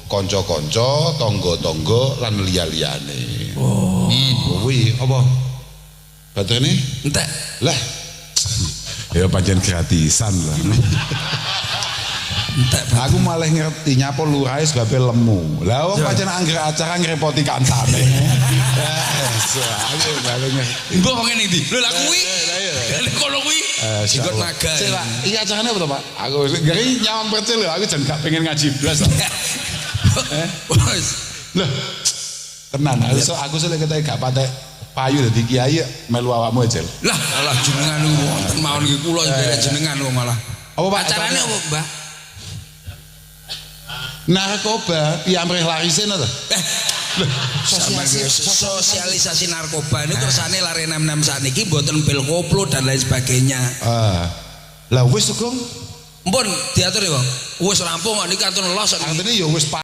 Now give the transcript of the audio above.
kanca-kanca, tangga-tangga lan liya-liyane. Oh. Kuwi apa? Baterene? Entek. Lah. Ya pancen gratisan lah. Entek. Aku malah ngerti nyapa lurahe sebabe lemu. Lah wong pancen anggere acara ngrepoti kancane. Aku malah ngerti. Mbok ngene iki. Lho lah kuwi. Kalau kuwi ikut naga. Iya acarane apa to, Pak? Aku ngeri nyawang percil lho, aku jan gak pengen ngaji blas. Bos. Loh. Tenan, aku selek ketek gak patek payu dadi kiai melu awakmu aja. Lah, alah jenengan niku wonten mawon iki kula nderek jenengan kok malah. Apa Pak? Acarane apa, Mbah? Narkoba piamrih larisin to? Sosialisasi narkoba ini kersane lare 66 saniki mboten pil koplo dan lain sebagainya. Lah wis Sugeng. Mpun diatur ya, Bang. Wis rampung niki katun los. Artine ya wis